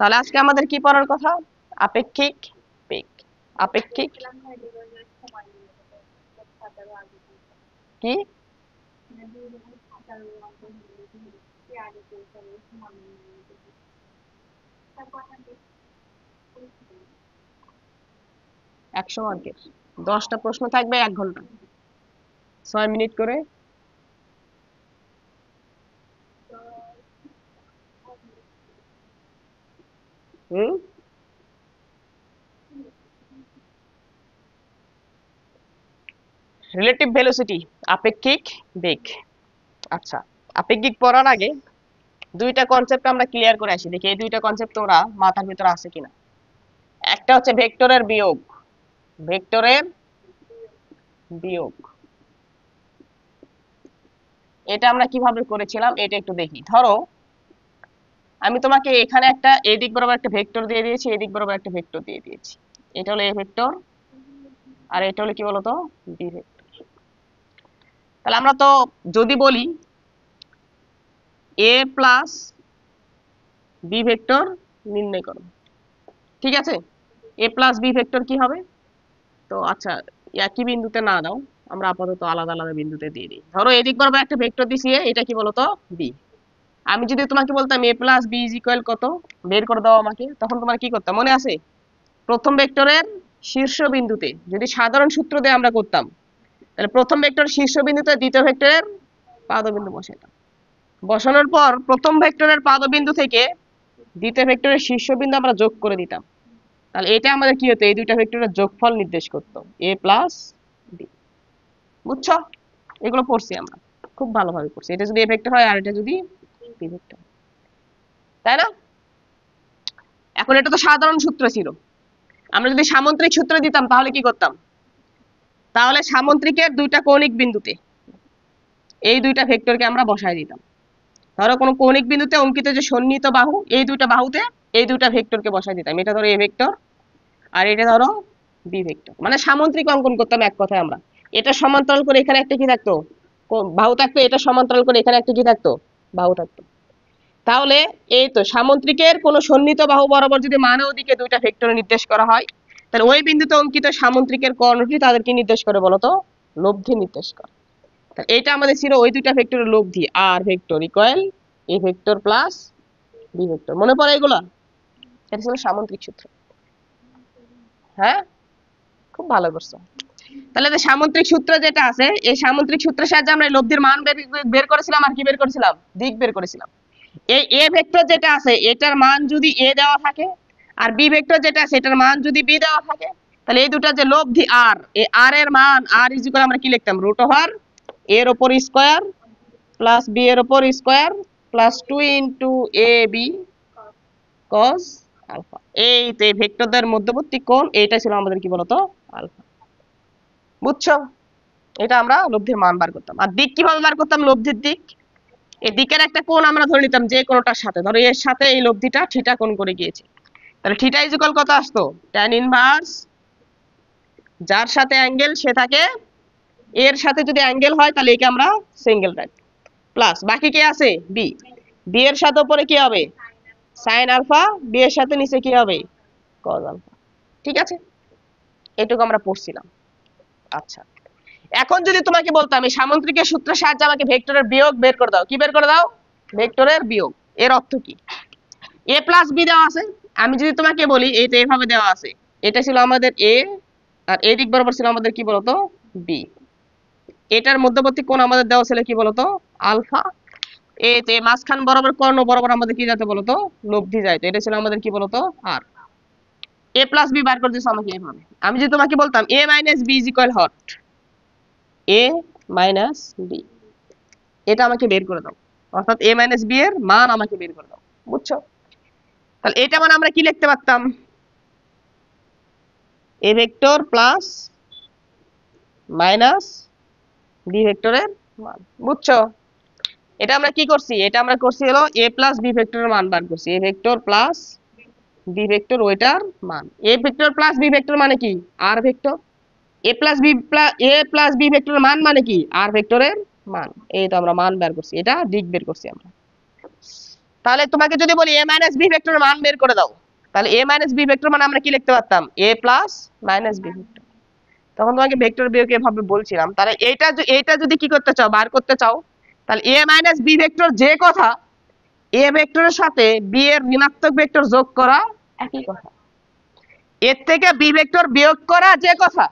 তাহলে আজকে আমাদের কি পড়ার কথা? আপেক্ষিক বেগ। আপেক্ষিক কি? একশো মার্কের 10টা প্রশ্ন থাকবে, 1 ঘন্টা, 6 মিনিট করে। রিলেটিভ ভেলোসিটি, আপেক্ষিক বেগ। আচ্ছা, আপেক্ষিক পড়ার আগে দুইটা কনসেপ্ট আমরা ক্লিয়ার করে আসি, দেখি এই দুইটা কনসেপ্ট তোমরা মাথার ভিতরে আছে কিনা। একটা হচ্ছে ভেক্টরের বিয়োগ, ভেক্টরের বিয়োগ। এটা আমরা কিভাবে করেছিলাম এটা একটু দেখি। ধরো আমি তোমাকে এখানে একটা এদিক বরাবর একটা ভেক্টর দিয়ে দিয়েছি, এদিক বরাবর একটা ভেক্টর দিয়ে দিয়েছি। এটা হলো এ ভেক্টর আর এটা হলো কি বলতো বি ভেক্টর। তাহলে আমরা তো যদি বলি এ প্লাস বি ভেক্টর নির্ণয় করো, ঠিক আছে? এ প্লাস বি ভেক্টর কি হবে? তো আচ্ছা, একই বিন্দুতে না দাও, আমরা আপাতত আলাদা আলাদা বিন্দুতে দিয়ে দিই। ধরো এদিক বরাবর একটা ভেক্টর দিছি এ, এটা কি বলতো বি। আমি যদি তোমাকে বলতাম এ প্লাস বি ইজ ইকুয়াল কত, বের করে দাও আমাকে, তখন তোমার কি করতাম মনে আছে? প্রথম ভেক্টরের শীর্ষ বিন্দুতে যদি সাধারণ সূত্র দিয়ে আমরা করতাম, তাহলে প্রথম ভেক্টর শীর্ষ বিন্দুতে দ্বিতীয় ভেক্টরের পাদবিন্দু বসাইতাম। বসানোর পর প্রথম ভেক্টরের পাদবিন্দু থেকে দ্বিতীয় ভেক্টরের শীর্ষবিন্দু আমরা যোগ করে দিতাম। তাহলে এটা আমাদের কি হতো? এই দুইটা ভেক্টরের যোগফল নির্দেশ করতো, এ প্লাস বি। বুঝছো? এগুলো পড়ছি আমরা, খুব ভালোভাবে পড়ছি। এটা যদি এ ভেক্টর হয় আর এটা যদি বি ভেক্টর, তাই না? এখন এটা তো সাধারণ সূত্র ছিল, আমরা যদি সামন্ত্রিক সূত্র দিতাম তাহলে কি করতাম? তাহলে সামন্ত্রিকের দুইটা কৌণিক বিন্দুতে এই দুইটা ভেক্টরকে আমরা বসায় দিতাম। ধরো কোনো কৌণিক বিন্দুতে অঙ্কিত যে সন্নিহিত বাহু, এই দুইটা বাহুতে এই দুইটা ভেক্টরকে বসায় দিতাম। এটা ধরো এ ভেক্টর আর এটা ধরো বি ভেক্টর, মানে সামন্ত্রিক অঙ্কন করতাম এক কথায় আমরা। এটা সমান্তরাল করে এখানে একটা কি থাকতো, বাহু থাকতো, এটা সমান্তরাল করে এখানে একটা কি থাকতো, বাহু থাকতো। তাহলে এই তো সামন্ত্রিকের কোন সন্নিহিত বাহু বরাবর যদি মানের দিকে দুইটা ভেক্টর নির্দেশ করা হয়, তাহলে ওই বিন্দুতে অঙ্কিত সামন্ত্রিকের কর্ণটি তাদেরকে নির্দেশ করে বলতো লব্ধি নির্দেশ করে। তাহলে এটা আমাদের ছিল ওই দুইটা ভেক্টরের লব্ধি, আর vector equal A vector plus B vector. মনে পড়ে এগুলা? এটা ছিল সামন্ত্রিক সূত্র। হ্যাঁ, খুব ভালো করছো। তাহলে যে সামন্ত্রিক সূত্র যেটা আছে, এই সামন্ত্রিক সূত্রের সাহায্যে আমরা লব্ধির মান বের করেছিলাম আর কি বের করেছিলাম, দিক বের করেছিলাম। এই এ ভেক্টর যেটা আছে এটার মান যদি এ দেওয়া থাকে, আর বি ভেক্টর যেটা আছে এটার মান যদি বি দেওয়া থাকে, তাহলে এই দুটা যে লব্ধি আর, এই আর এর মান আর ইজ ইকুয়াল আমরা কি লিখতাম, রুট ওভার এর উপর স্কয়ার প্লাস বি এর উপর square plus 2 into A B cos alpha. এই তো এই ভেক্টরদের মধ্যবর্তী কোণ এইটা ছিল আমাদের কি বলতো আলফা। বুঝছো? এটা আমরা লব্ধির মান বার করতাম। আর দিক কিভাবে বার করতাম? লব্ধির দিক, এই দিকের একটা কোণ আমরা ধরে নিতাম যে কোণটার সাথে, ধরো এর সাথে এই লব্ধিটা থিটা কোণ করে গিয়েছে, তাহলে থিটা ইজ ইকুয়াল কত আসতো, tan ইনভার্স, যার সাথে অ্যাঙ্গেল সে থাকে এর সাথে যদি অ্যাঙ্গেল হয় তাহলে একে আমরা সিঙ্গেল রাখি, প্লাস বাকি কি আছে বি, বি এর সাথে উপরে কি হবে sin আলফা, বি এর সাথে নিচে কি হবে cos আলফা। ঠিক আছে, এটুকু আমরা পড়ছিলাম। আচ্ছা, এখন যদি তোমাকে বলতাম এই সামন্ত্রিকের সূত্রের সাহায্যে আমাকে ভেক্টরের বিয়োগ বের করে দাও, কি বের করে দাও? ভেক্টরের বিয়োগ। এর অর্থ কি? এ প্লাস বি দেওয়া আছে, আমি যদি তোমাকে বলি এইটা এভাবে দেওয়া আছে, এটা ছিল আমাদের এ আর এই দিক বরাবর ছিল আমাদের কি বলতো বি, এটার মধ্যবর্তী কোণ আমাদের দেওয়া ছিল কি বলতো আলফা, এতে মাঝখান বরাবর কর্ণ বরাবর আমাদের কি যাতে বলতো লব্ধি যাইতো, এটা ছিল আমাদের কি বলতো আর। এ প্লাস বি বার করে দিয়েছো আমাকে এইভাবে। আমি যদি তোমাকে বলতাম A minus B is equal hot, A minus B, এটা আমাকে বের করে দাও, অর্থাৎ এ মাইনাস বি এর মান আমাকে বের করে দাও। বুঝছো? তাহলে এটা মানে আমরা কি লিখতে পারতাম, A vector plus minus B ভেক্টরের মান। বুঝছো? এটা আমরা কি করছি, এটা আমরা করছি হলো এ প্লাস বি ভেক্টরের মান বার করছি, A vector plus B vector ওইটার মান। A vector plus B vector মানে কি আর ভেক্টর, এ প্লাস বি ভেক্টরের মান মানে কি আর ভেক্টরের মান। এই তো আমরা মান বের করছি, এটা দিক বের করছি আমরা। তাহলে তোমাকে যদি বলি a মাইনাস বি ভেক্টরের মান বের করে দাও, তাহলে a মাইনাস বি ভেক্টর মানে আমরা কি লিখতে পারতাম a plus minus B vector. তখন তোমাকে ভেক্টর বিয়োগ এভাবে বলছিলাম। তাহলে এইটা যদি কি করতে চাও, বার করতে চাও, তাহলে a মাইনাস বি ভেক্টর যে কথা, a ভেক্টরের সাথে b এর ঋণাত্মক ভেক্টর যোগ করা একই কথা। এর থেকে b ভেক্টর বিয়োগ করা যে কথা,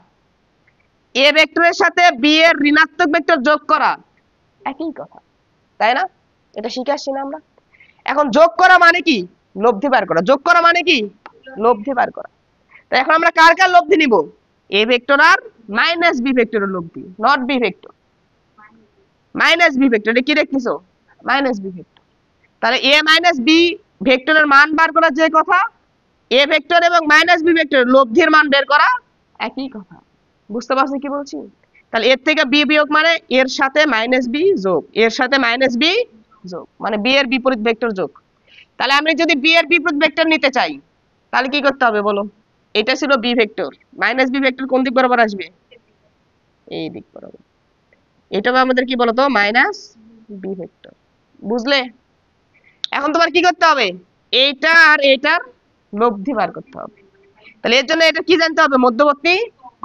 a ভেক্টরের সাথে b এর ঋণাত্মক ভেক্টর যোগ করা একই কথা, তাই না? এটা শিখে আসছি না আমরা? এখন যোগ করা মানে কি? লব্ধি বার করা। যোগ করা মানে কি? লব্ধি বার করা। তো এখন আমরা কার কার লব্ধি নিব? a ভেক্টর আর মাইনাস b ভেক্টরের লব্ধি, not b vector, minus b vector. এটা কি দেখতেছো? Minus b vector. তাহলে a মাইনাস b ভেক্টরের মান বার করা যে কথা, a ভেক্টর এবং মাইনাস b ভেক্টরের লব্ধির মান বের করা একই কথা। বুঝতে পারছো কি বলছি? তাহলে এর থেকে b বিয়োগ মানে এর সাথে মাইনাস b যোগ, এর সাথে মাইনাস b যোগ, মানে b এর বিপরীত ভেক্টর যোগ। তাহলে আমি যদি b এর বিপরীত ভেক্টর নিতে চাই, তাহলে কি করতে হবে বলো? এটা ছিল b vector, minus b vector কোন দিক বরাবর আসবে? এই দিক বরাবর। এটা আমাদের কি বলতো? Minus b vector. বুঝলে? এখন তোমার কি করতে হবে? এইটা আর এইটার লব্ধি বার করতে হবে। তাহলে এর জন্য এটা কি জানতে হবে? মধ্যবর্তী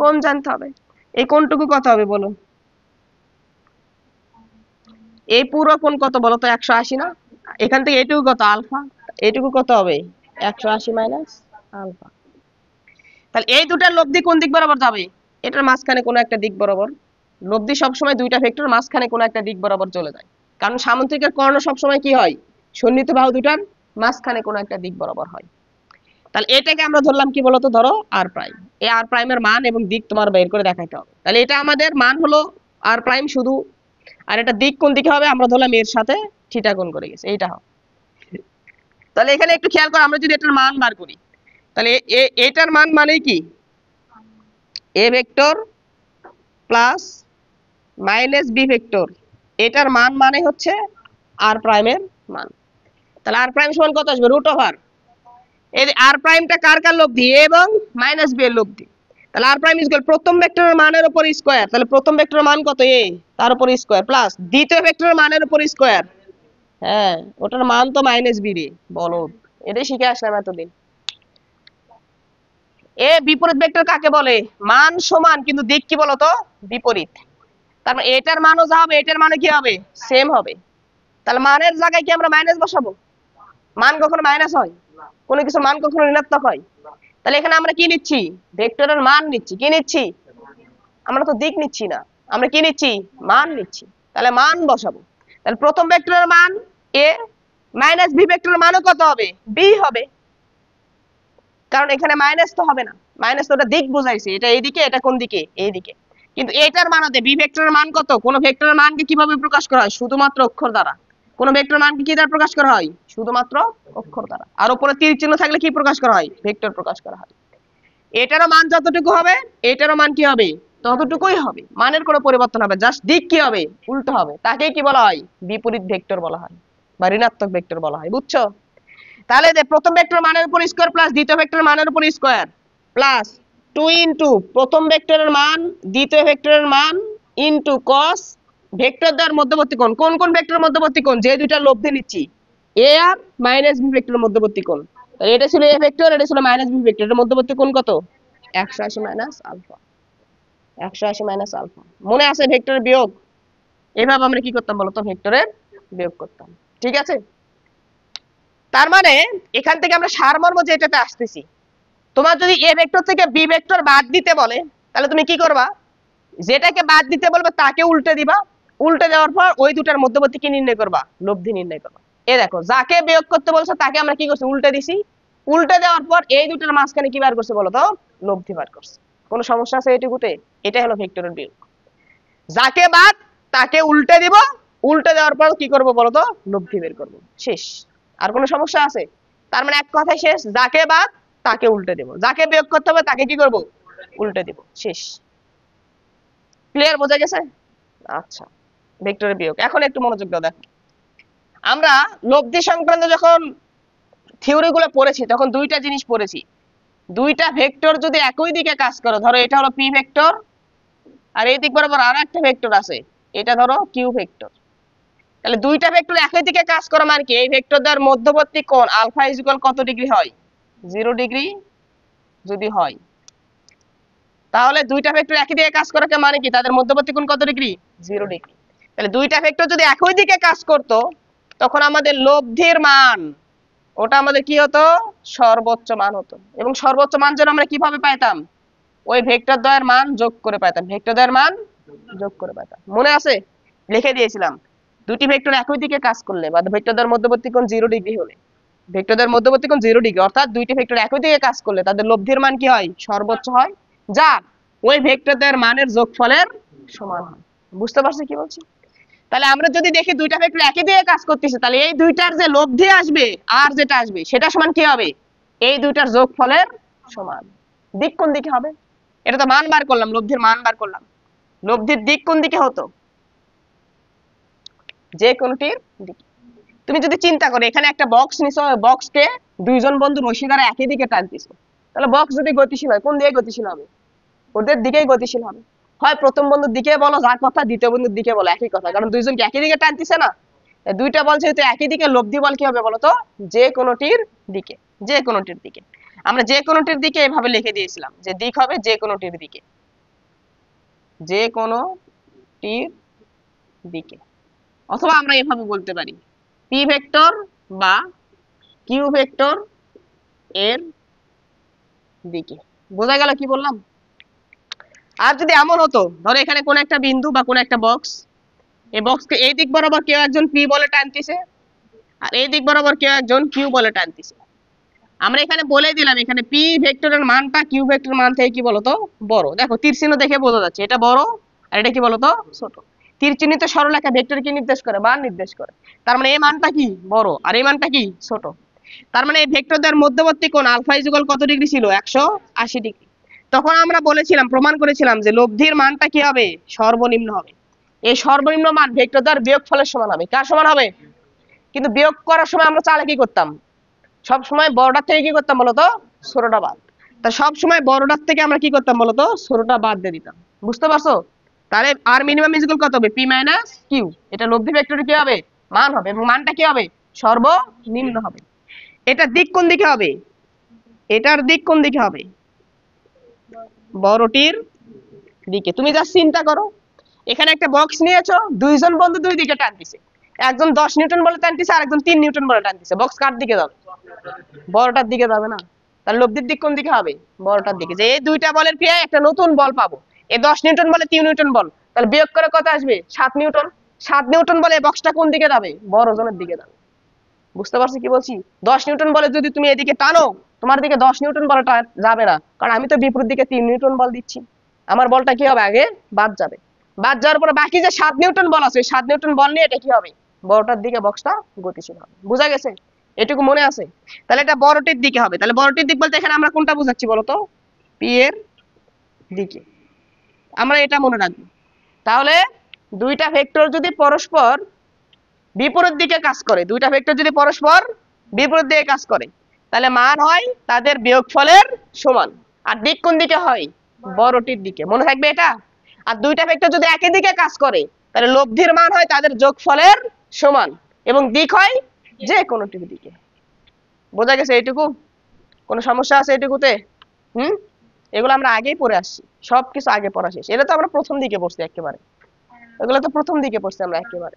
কোণ জানতে হবে। এই কোণটুকু কত হবে বলো? এই পুরো কোণ কত বলো তো? 180 না? এখান থেকে এইটুকু কত? আলফা। এইটুকু কত হবে? 180 মাইনাস আলফা। তাহলে এই দুটার লব্ধি কোন দিক বরাবর যাবে? এটার মাঝখানে কোনো একটা দিক বরাবর। লব্ধি সবসময় দুইটা ভেক্টর মাঝখানে কোনো একটা দিক বরাবর চলে যায়, কারণ সামুদ্রিকের কর্ণ সবসময় কি হয়? সন্নিহিত বাহু দুটার মাঝখানে কোনো একটা দিক বরাবর হয়। তাহলে এটাকে আমরা ধরলাম কি বলতো? ধরো আর প্রাইম। এই আর প্রাইমের মান এবং দিক তোমার বের করে দেখাতে হবে। তাহলে এটা আমাদের মান হলো আর প্রাইম শুধু, আর এটা দিক কোন দিকে হবে? আমরা ধরলাম এর সাথে থিটা কোণ করে গেছে, এইটা হবে। তাহলে এখানে একটু খেয়াল করো, আমরা যদি এটার মান বার করি, তাহলে এটার মান মানে কি? a vector plus minus b vector, এটার মান মানে হচ্ছে আর প্রাইমের মান। তাহলে আর প্রাইম সমান কত আসবে? রুট ওভার এই আর প্রাইমটা কার কার লব্ধি? a এবং মাইনাস b এর লব্ধি। তাহলে আর প্রাইম ইকুয়াল প্রথম ভেক্টরের মানের উপর স্কয়ার, তাহলে প্রথম ভেক্টরের মান কত? a, তার উপর স্কয়ার, প্লাস দ্বিতীয় ভেক্টরের মানের উপর স্কয়ার। হ্যাঁ, ওটার মান তো মাইনাস b রে, বলো। এটাই শিখে আসলাম এতদিন। এ বিপরীত ভেক্টর কাকে বলে? মান সমান কিন্তু দিক কি বলতো? বিপরীত। তার মানে এটার মানও যা হবে এটার মানও কি হবে? সেম হবে। তাহলে মানের জায়গায় কি আমরা মাইনাস বসাবো? মান কখনো মাইনাস হয়? কোনো কিছু মান কখনো ঋণাত্মক হয়? তাহলে এখানে আমরা কি নিচ্ছি? ভেক্টরের মান নিচ্ছি। কি নিচ্ছি? আমরা তো দিক নিচ্ছি না, আমরা কি নিচ্ছি? মান নিচ্ছি। তাহলে মান বসাবো। তাহলে প্রথম ভেক্টরের মান a, মাইনাস b ভেক্টরের মানও কত হবে? b হবে, কারণ এখানে মাইনাস তো হবে না, মাইনাস তো ওটা দিক বোঝাইছে, এটা এইদিকে, এটা কোন দিকে? এইদিকে। কিন্তু এটার মান হতে b ভেক্টরের মান কত? কোন ভেক্টরের মানকে কিভাবে প্রকাশ করা হয়? শুধুমাত্র অক্ষর দ্বারা। কোন ভেক্টর মানকে কি দ্বারা প্রকাশ করা হয়? শুধুমাত্র অক্ষর দ্বারা। আর উপরে তীর চিহ্ন থাকলে কি প্রকাশ করা হয়? ভেক্টর প্রকাশ করা হয়। এটারও মান যতটুকু হবে এটারও মান কি হবে? ততটুকুই হবে। মানের কোনো পরিবর্তন হবে, জাস্ট দিক কি হবে? উল্টো হবে। তাকেই কি বলা হয়? বিপরীত ভেক্টর বলা হয় বা ঋণাত্মক ভেক্টর বলা হয়। বুঝছো? তাহলে প্রথম ভেক্টর মানের উপর স্কয়ার প্লাস দ্বিতীয় ভেক্টর মানের উপর স্কয়ার প্লাস 2 ইনটু প্রথম ভেক্টরের মান দ্বিতীয় ভেক্টরের মান ইনটু cos ভেক্টর দ্বারা মধ্যবর্তী কোণ। কোন কোন ভেক্টরের মধ্যবর্তী কোণ? যে দুইটা লব্ধি নিচ্ছি, a আর মাইনাস b ভেক্টরের মধ্যবর্তী কোণ। তাহলে এটা ছিল a ভেক্টর, এটা ছিল মাইনাস b ভেক্টর, এর মধ্যবর্তী কোণ কত? 180 মাইনাস আলফা। 180 minus alpha. মনে আছে ভেক্টরের বিয়োগ? এভাবে আমরা কি করতাম বলতো? ভেক্টরের বিয়োগ করতাম। ঠিক আছে? তার মানে এখান থেকে আমরা সারমর্ম যেটাতে আসতেছি, তোমার যদি a ভেক্টর থেকে b ভেক্টর বাদ দিতে বলে, তাহলে তুমি কি করবা? যেটাকে বাদ দিতে বলবে তাকে উল্টে দিবা। উল্টে দেওয়ার পর ওই দুটার মধ্যবর্তী কি নির্ণয় করবা? লব্ধি নির্ণয় করবা। এ দেখো, যাকে বিয়োগ করতে বলছো তাকে আমরা কি করছি? উল্টে দিছি। উল্টে দেওয়ার পর এই দুটার মাঝখানে কি বার করছে বলো তো? লব্ধি বার করছে। কোনো সমস্যা আছে এইটুকুতে? এটাই হলো ভেক্টরের বিয়োগ। যাকে বাদ তাকে উল্টে দিব, উল্টে দেওয়ার পর কি করব বলো তো? লব্ধি বের করব। শেষ। আর কোনো সমস্যা আছে? তার মানে এক কথাই শেষ, যাকে বাদ তাকে উল্টে দেব, যাকে বিয়োগ করতে হবে তাকে কি করব? উল্টে দেব। শেষ। ক্লিয়ার? বোঝা গেছে? আচ্ছা, ভেক্টরের বিয়োগ। এখন একটু মনোযোগ দাও। দেখো, আমরা লব্ধি সংক্রান্ত যখন থিওরি গুলো পড়েছি তখন দুইটা জিনিস পড়েছি। দুইটা ভেক্টর যদি একই দিকে কাজ করে, ধরো এটা হলো পি ভেক্টর আর এই দিক বরাবর আর একটা ভেক্টর আছে, এটা ধরো কিউ ভেক্টর। তাহলে দুইটা ভেক্টর একই দিকে কাজ করে মানে কি, এই ভেক্টর দ্বয়ের মধ্যবর্তী কোণ আলফা ইজ ইকুয়াল কত ডিগ্রি হয়, 0 ডিগ্রি যদি হয়, তাহলে দুইটা ভেক্টর একই দিকে কাজ করে মানে কি তাদের মধ্যবর্তী কোণ কত ডিগ্রি, 0 ডিগ্রি। তাহলে দুইটা ভেক্টর যদি একই দিকে কাজ করত তখন আমাদের লব্ধির মান ওটা আমাদের কি হতো, সর্বোচ্চ মান হতো। এবং সর্বোচ্চ মান যেন আমরা কিভাবে পাইতাম, ওই ভেক্টর দ্বয়ের মান যোগ করে পাইতাম, ভেক্টর দ্বয়ের মান যোগ করে পাইতাম। মনে আছে, লিখে দিয়েছিলাম দুটি ভেক্টর একই দিকে কাজ করলে বা ভেক্টর দ্বয়ের মধ্যবর্তী কোণ 0 ডিগ্রি হলে, ভেক্টর দ্বয়ের মধ্যবর্তী কোণ 0 ডিগ্রি অর্থাৎ দুইটি ভেক্টর একই দিকে কাজ করলে তাদের লব্ধির মান কি হয়, সর্বোচ্চ হয়, যা ওই ভেক্টর দ্বয়ের মানের যোগফলের সমান হয়। বুঝতে পারছো কি বলছি? তাহলে আমরা যদি দেখি দুইটা ভেক্টর একই দিকে কাজ করতেছে, তাহলে এই দুইটার যে লব্ধি আসবে আর যেটা আসবে সেটা সমান কি হবে, এই দুইটার যোগফলের সমান। দিক কোন দিকে হবে, এটা তো মান বার করলাম, লব্ধির মান বার করলাম, লব্ধির দিক কোন দিকে হতো, যে কোনটির দিকে। তুমি যদি চিন্তা করো এখানে একটা বক্স নিছো, বক্সকে দুইজন বন্ধু রশি দ্বারা একই দিকে টানতেছে, তাহলে বক্স যদি গতিশীল হয় কোন দিকে গতিশীল হবে, ওদের দিকেই গতিশীল হবে। হয় প্রথম বন্ধুর দিকে বলো যা কথা, দ্বিতীয় বন্ধুর দিকে বলো একই কথা, কারণ দুইজনকে একই দিকে টানতেছে না। দুইটা বল যেহেতু একই দিকে, লব্ধি বল কি হবে বলতো, যে কোনটির দিকে, যে কোনটির দিকে। আমরা যে কোনটির দিকে এভাবে লিখে দিয়েছিলাম যে দিক হবে যে কোনটির দিকে, যে কোনটির দিকে। অথবা আমরা এভাবে বলতে পারি পি ভেক্টর বা কিউ ভেক্টর এর দিকে। বোঝা গেল কি বললাম? আর যদি এমন হতো, ধরো এখানে কোন একটা বিন্দু বা কোন একটা বক্স, এই বক্সকে এই দিক বরাবর কেউ একজন পি বলে টানতেছে আর এই দিক বরাবর কেউ একজন কিউ বলে টানতেছে, আমরা এখানে বলে দিলাম এখানে পি ভেক্টরের মানটা কিউ ভেক্টরের মান থেকে কি বলতো বড়। দেখো তীর চিহ্ন দেখে বোঝা যাচ্ছে এটা বড় আর এটা কি বলতো ছোট। তীর চিহ্নিত সরলরেখা ভেক্টর কি নির্দেশ করে, মান নির্দেশ করে। তার মানে এই মানটা কি বড় আর এই মানটা কি ছোট। তার মানে এই ভেক্টরদের মধ্যবর্তী কোণ আলফা ইজ ইকুয়াল কত ডিগ্রি ছিল, 180 ডিগ্রি। তখন আমরা বলেছিলাম, প্রমাণ করেছিলাম যে লব্ধির মানটা কি হবে, সর্বনিম্ন হবে। এই সর্বনিম্ন মান ভেক্টর দ্বয়ের বিয়োগফলের সমান হবে। কার সমান হবে? কিন্তু বিয়োগ করার সময় আমরা চালে কি করতাম, সব সময় বড়টার থেকে কি করতাম বলতো, ছোটটা বাদ। তা সব সময় বড়টার থেকে আমরা কি করতাম বলতো, ছোটটা বাদ দিয়ে দিতাম। বুঝতে পারছো? তাহলে আর মিনিমাম ইজ ইকুয়াল কত হবে, পি মাইনাস কিউ। এটা লব্ধি ভেক্টরের কি হবে, মান হবে, এবং মানটা কি হবে, সর্বনিম্ন হবে। এটা দিক কোন দিকে হবে, এটার দিক কোন দিকে হবে, বড়টির দিকে। তুমি যা চিন্তা করো, এখানে একটা বক্স নিয়েছো, দুইজন বন্ধু দুই দিকে টানতেছে, একজন 10 নিউটন বলে টানতেছে আর একজন 3 নিউটন বলে টানতেছে। বক্স কার দিকে যাবে, বড়টার দিকে যাবে না। তাহলে লব্ধির দিক কোন দিকে হবে, বড়টার দিকে। যে এই দুইটা বলের ক্রিয়ায় একটা নতুন বল পাবো, এই 10 নিউটন বলে 3 নিউটন বল, তাহলে বিয়োগ করে কত আসবে, 7 নিউটন। 7 নিউটন বলে বক্সটা কোন দিকে যাবে, বড় জনের দিকে যাবে। বুঝতে পারছি কি বলছি? 10 নিউটন বলে যদি তুমি এদিকে টানো, তোমার দিকে 10 নিউটন বলটা যাবে না, কারণ আমি তো বিপরীত দিকে 3 নিউটন বল দিচ্ছি। আমার বলটা কি হবে, আগে বাদ যাবে। বাদ যাওয়ার পরে বাকি যে 7 নিউটন বল আছে, 7 নিউটন বল নিয়ে এটা কি হবে, বড়টার দিকে বক্সটা গতিশীল হবে। বুঝা গেছে? এটুকু মনে আছে? তাহলে এটা বড়টির দিকে হবে। তাহলে বড়টির দিক বলতে এখানে আমরা কোনটা বোঝাচ্ছি বলতো, পি এর দিকে। আমরা এটা মনে রাখবো। তাহলে দুইটা ভেক্টর যদি পরস্পর বিপরীত দিকে কাজ করে, দুইটা ভেক্টর যদি পরস্পর বিপরীত দিকে কাজ করে, তাহলে মান হয় তাদের বিয়োগফলের সমান। আর দিক কোন দিকে হয়, বড়টির দিকে। মনে থাকবে এটা। আর দুইটা ভেক্টর যদি একই দিকে কাজ করে, তাহলে লব্ধির মান হয় তাদের যোগফলের সমান এবং দিক হয় যে কোনটির দিকে। বোঝা গেছে এইটুকু? কোনো সমস্যা আছে এইটুকুতে? এগুলো আমরা আগেই পড়ে আসছি, সবকিছু আগে পড়া শেষ। এটা তো আমরা প্রথম দিকে পড়ছি একেবারে, এগুলো তো প্রথম দিকে পড়ছি আমরা একেবারে,